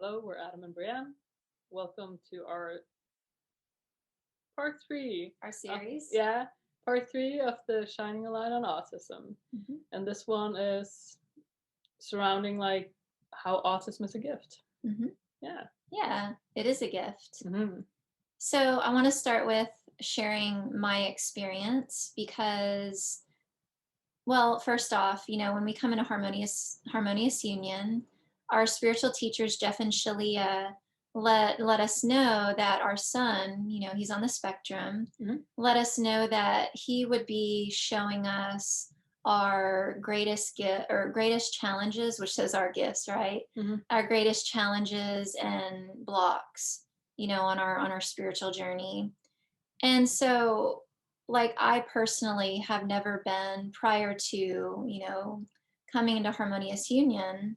Hello, we're Adam and Brienne. Welcome to our part three. Our Of, series. yeah, part three of the Shining a Light on Autism. Hmm. And this one is surrounding like how autism is a gift. Hmm. Yeah. Yeah, it is a gift. Hmm. So I want to start with sharing my experience because, well, first off, when we come in a harmonious union, our spiritual teachers Jeff and Shalia let us know that our son, he's on the spectrum, Hmm. let us know that he would be showing us our greatest gift or greatest challenges, which says our gifts, right? Hmm. Our greatest challenges and blocks, on our spiritual journey. And so, like, I personally have never been prior to, coming into harmonious union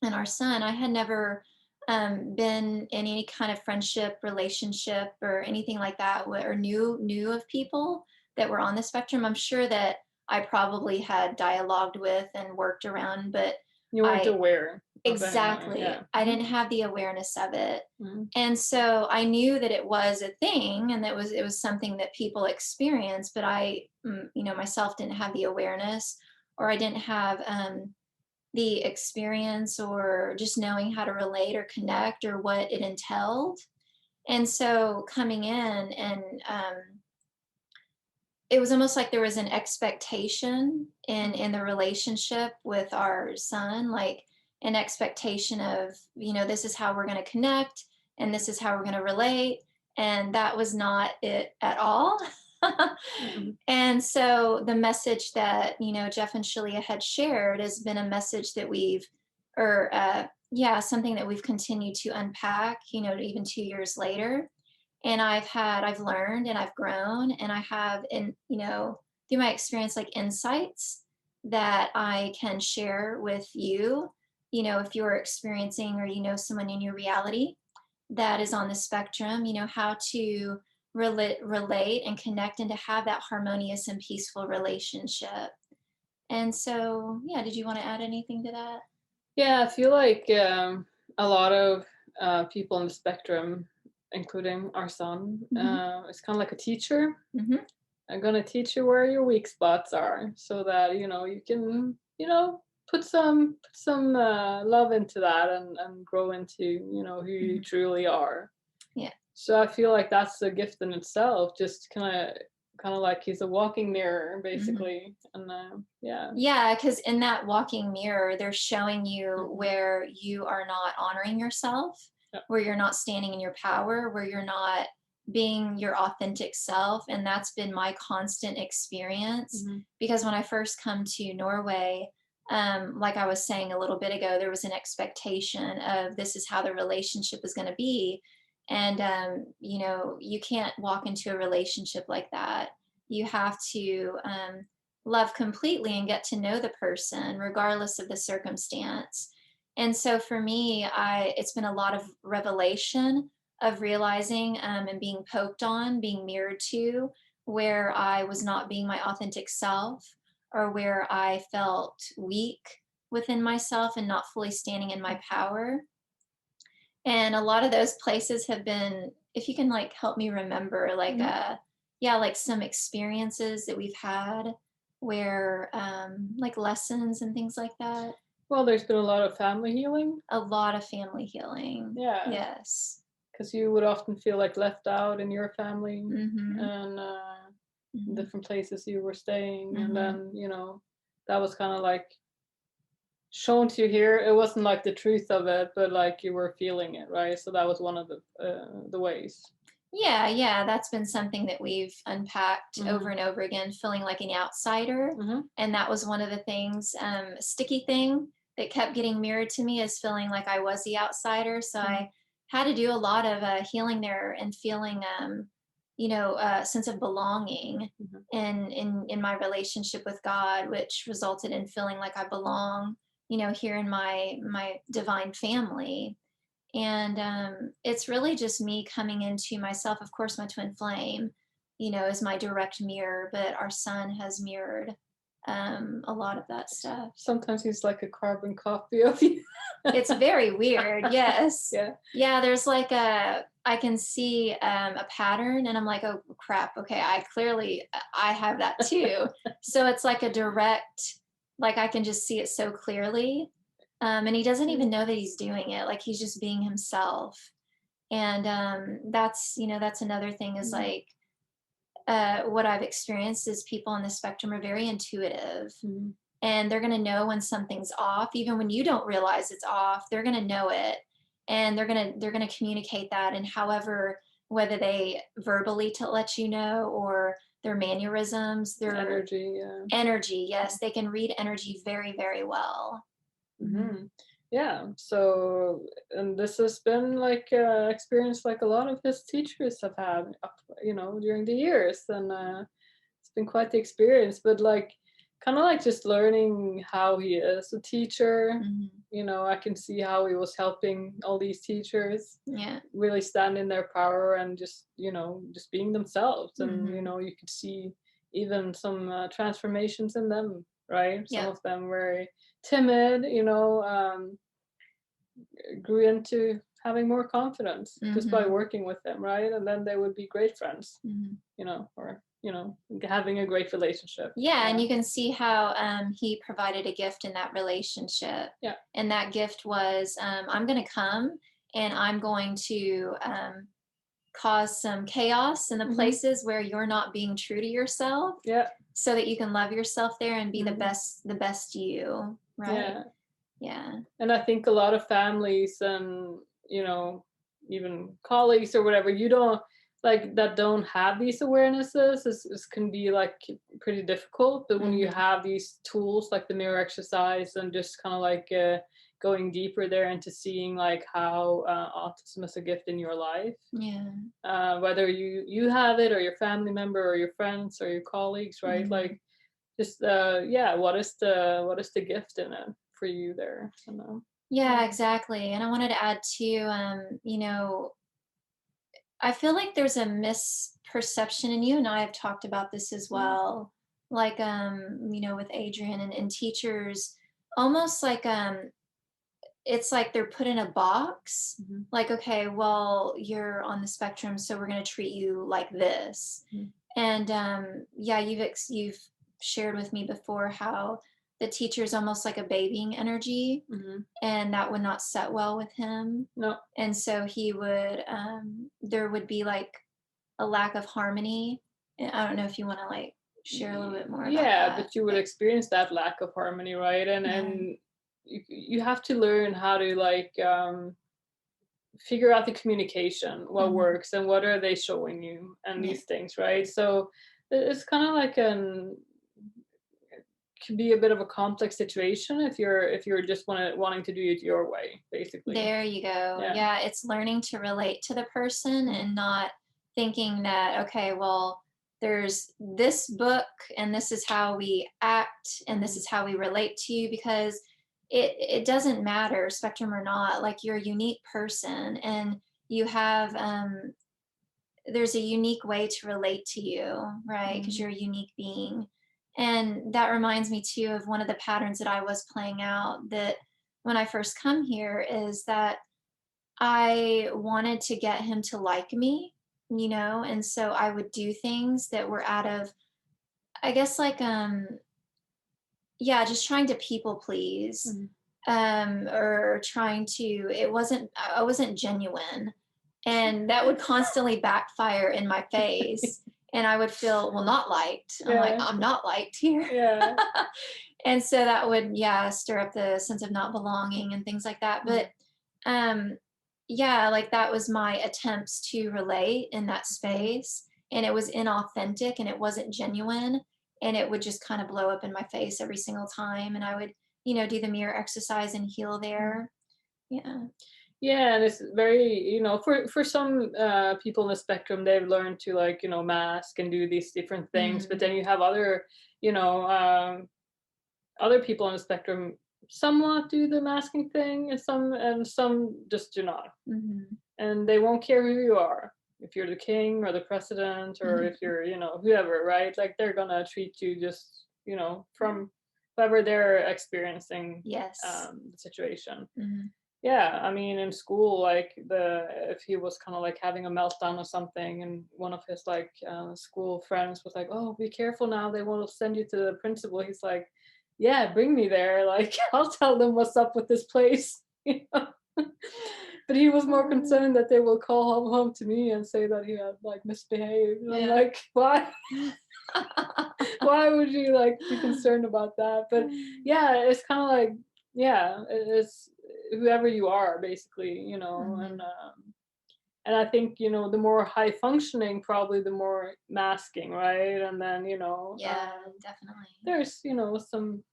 and our son, I had never been in any kind of friendship, relationship, or anything like that, or knew of people that were on the spectrum. I'm sure that I probably had dialogued with and worked around, but You weren't I aware of anyone. exactly, Yeah. I didn't have the awareness of it. Hmm. And so I knew that it was a thing and that it was something that people experience, but I, myself didn't have the awareness, or I didn't have the experience or just knowing how to relate or connect or what it entailed. And so coming in, and it was almost like there was an expectation in the relationship with our son, like an expectation of, this is how we're going to connect and this is how we're going to relate, and that was not it at all. Hmm. And so the message that, Jeff and Shalia had shared has been a message that we've, or yeah, something that we've continued to unpack, even 2 years later. And I've learned and I've grown, and I have, through my experience, like insights that I can share with you, if you're experiencing, or someone in your reality that is on the spectrum, how to relate and connect, and to have that harmonious and peaceful relationship. And so, yeah, did you want to add anything to that? Yeah, I feel like a lot of people on the spectrum, including our son, Hmm. is kind of like a teacher. Hmm. I'm gonna teach you where your weak spots are, so that you can put some love into that and grow into who you Hmm. truly are. Yeah. So I feel like that's a gift in itself. Just kind of like he's a walking mirror, Hmm. basically, and yeah. Yeah, because in that walking mirror, they're showing you Hmm. where you are not honoring yourself, Yeah. where you're not standing in your power, where you're not being your authentic self. And that's been my constant experience. Hmm. Because when I first come to Norway, like I was saying a little bit ago, there was an expectation of this is how the relationship is going to be. And, you can't walk into a relationship like that. You have to, love completely and get to know the person regardless of the circumstance. And so for me, it's been a lot of revelation of realizing, and being poked on, being mirrored to, where I was not being my authentic self, or where I felt weak within myself and not fully standing in my power. And a lot of those places have been, if you can like help me remember, like Hmm. yeah, like some experiences that we've had where like lessons and things like that. Well, there's been a lot of family healing. A lot of family healing. Yeah, Yes. because you would often feel like left out in your family Mm-hmm. and Mm-hmm. different places you were staying, and Mm-hmm. then that was kind of like shown to you here. It wasn't like the truth of it, but like you were feeling it, right? So that was one of the ways. Yeah, yeah, that's been something that we've unpacked over Hmm. and over again, feeling like an outsider. Hmm. And that was one of the things, sticky thing that kept getting mirrored to me, is feeling like I was the outsider. So Hmm. I had to do a lot of healing there, and feeling, a sense of belonging Hmm. in my relationship with God, which resulted in feeling like I belong, here in my divine family. And it's really just me coming into myself. Of course, my twin flame, is my direct mirror, but our son has mirrored a lot of that stuff. Sometimes he's like a carbon copy of you. It's very weird, yes. Yeah. Yeah, there's like I can see, a pattern and I'm like, "Oh, crap, okay, I have that too." So it's like a direct like, I can just see it so clearly, and he doesn't even know that he's doing it, like, he's just being himself, and, that's another thing is, Mhm. like, what I've experienced is people on the spectrum are very intuitive, Mhm. and they're going to know when something's off even when you don't realize it's off. They're going to know it, and they're going to communicate that, and however, whether they verbally to let you know or their mannerisms, their Energy, yeah. energy. Yes, they can read energy very, very well. Mhm. Mhm. Yeah, so and this has been like experience like a lot of his teachers have had up, during the years, and it's been quite the experience. But like, kind of like just learning how he is a teacher. Mhm. I can see how he was helping all these teachers Yeah. really stand in their power and just being themselves, and Mhm. you could see even some transformations in them, right? Some Yep. of them were timid, grew into having more confidence just by Mhm. working with them, right? And then they would be great friends, Mhm. or having a great relationship. Yeah, and Yeah. you can see how he provided a gift in that relationship. Yeah. And that gift was, I'm going to come and I'm going to cause some chaos in the Hmm. places where you're not being true to yourself Yeah. so that you can love yourself there and be Hmm. the best you, right? Yeah. Yeah. And I think a lot of families and, even colleagues or whatever, you don't like that don't have these awarenesses is can be like pretty difficult. But when you Mhm. have these tools like the mirror exercise and just kind of like going deeper there into seeing like how autism is a gift in your life, Yeah. whether you have it or your family member or your friends or your colleagues, right? Mhm. Like just yeah, what is the gift in it for you there? Yeah. Yeah, exactly. And I wanted to add too, I feel like there's a misperception, and you and I have talked about this as Mhm. well. Like, with Adrian and teachers, almost like it's like they're put in a box. Mhm. Like, okay, well, you're on the spectrum, so we're going to treat you like this. Mhm. And yeah, you've shared with me before how the teacher's almost like a babying energy, Mhm. and that would not set well with him. No. And so there would be like a lack of harmony. And I don't know if you want to like share a little bit more about Yeah, that. but you would experience that lack of harmony, right? And Yeah. and you have to learn how to like figure out the communication, what Hmm. works and what are they showing you and Yeah. these things, right? So it's kind of like an can be a bit of a complex situation if you're just wanting to do it your way, basically. There you go. Yeah. Yeah, it's learning to relate to the person Mhm. and not thinking that, okay, well, there's this book and this is how we act and this Mhm. is how we relate to you, because it doesn't matter, spectrum or not. Like, you're a unique person, and you have there's a unique way to relate to you, right? Because Mhm. you're a unique being. And that reminds me too of one of the patterns that I was playing out, that when I first come here, is that I wanted to get him to like me, and so I would do things that were out of, I guess, like, yeah, just trying to people please, Mhm. or trying to, I wasn't genuine, and that would constantly backfire in my face, and I would feel, well, not liked. I'm like, Yeah. I'm not liked here. Yeah. And so that would, yeah, stir up the sense of not belonging and things like that. But Mhm. um yeah, like, that was my attempts to relate in that Mhm. space, and it was inauthentic and it wasn't genuine, and it would just kind of blow up in my face every single time, and I would, do the mirror exercise and heal Mhm. there. Yeah. Yeah, and it's very, for some people in the spectrum, they've learned to like, mask and do these different things. But Mm. then you have you know, um, other people on the spectrum somewhat do the masking thing, and some just do not, Mhm. and they won't care who you are. If you're the king or the president or if Mhm. you're, whoever, right? Like they're gonna treat you just from whoever they're experiencing Yes. the situation. Mhm. Yeah, I mean, in school, like if he was kind of like having a meltdown or something, and one of his like school friends was like, "Oh, be careful now, they want to send you to the principal." He's like, "Yeah, bring me there. Like, I'll tell them what's up with this place." You know? But he was more Mm. concerned that they will call home to me and say that he had like misbehaved. And I'm Yeah. like, why? Why would you like be concerned about that? But yeah, it's kind of like, yeah, it's whoever you are basically, Mhm. and I think, the more high functioning, probably the more masking, right? And then, Yeah, definitely. there's, some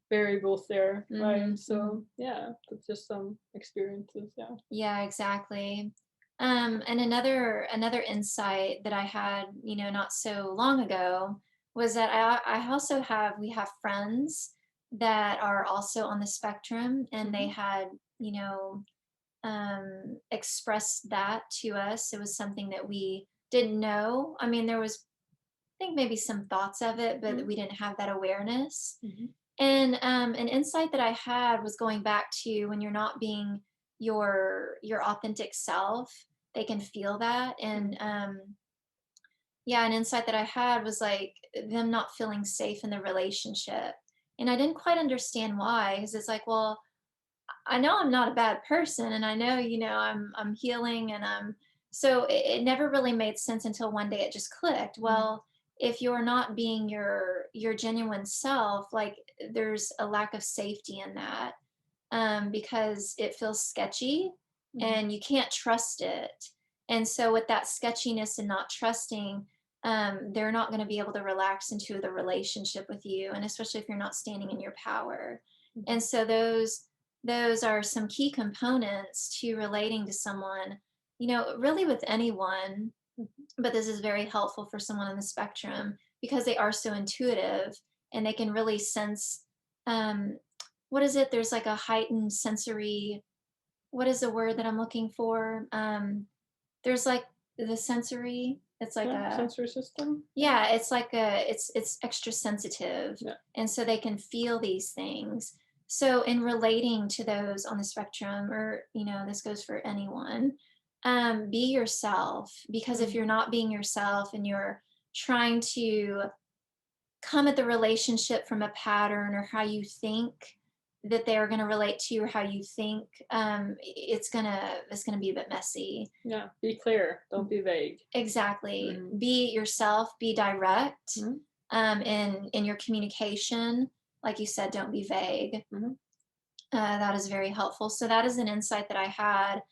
variables there, right? Mhm, mhm. So yeah, that's just some experiences. Yeah. Yeah, exactly. And another insight that I had, not so long ago was that I also we have friends that are also on the spectrum, and they Hmm. had, you know, expressed that to us. It was something that we didn't know. I mean, there was, I think, maybe some thoughts of it, but we didn't have that awareness. Hmm. And an insight that I had was going back to when you're not being your authentic self, they can feel that. And Hmm. yeah, an insight that I had was like them not feeling safe in the relationship. And I didn't quite understand why, because it's like, well, I know I'm not a bad person, and I know, I'm healing, and so it never really made sense until one day it just clicked. Well, if you're not being your genuine self, like there's a lack of safety in that, because it feels sketchy Hmm. and you can't trust it. And so with that sketchiness and not trusting, they're not going to be able to relax into the relationship with you, and especially if you're not standing in your power. Hmm. And so those are some key components to relating to someone, really with anyone, but this is very helpful for someone on the spectrum because they are so intuitive and they can really sense, um, what is it? There's like a heightened sensory, what is the word that I'm looking for? There's like the sensory, it's like Yeah, a, sensory system. Yeah. yeah, it's like a it's extra sensitive, Yeah. and so they can feel these things. So in relating to those on the spectrum, or this goes for anyone, be yourself, because if Mm. you're not being yourself and you're trying to come at the relationship from a pattern or how you think that they are going to relate to you, or how you think, it's gonna be a bit messy. Yeah. Be clear. Don't be vague. Exactly. Hmm. Be yourself, be direct, Hmm. in your communication. Like you said, don't be vague. Hmm. That is very helpful. So that is an insight that I had.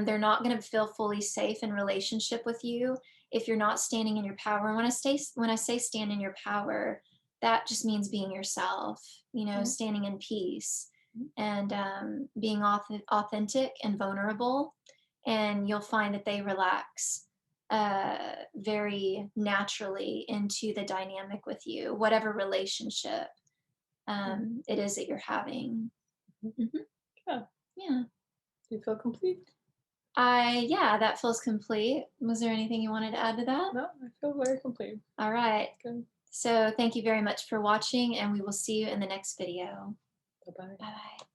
They're not going to feel fully safe in relationship with you if you're not standing in your power. And when I say stand in your power, that just means being yourself. Hmm. Standing in peace and being authentic and vulnerable, and you'll find that they relax very naturally into the dynamic with you, whatever relationship it is that you're having. Hmm. Mhm. Yeah. Yeah. Do you feel complete? Yeah, that feels complete. Was there anything you wanted to add to that? No, I feel very complete. All right. Good. So thank you very much for watching, and we will see you in the next video. Bye bye. Bye bye.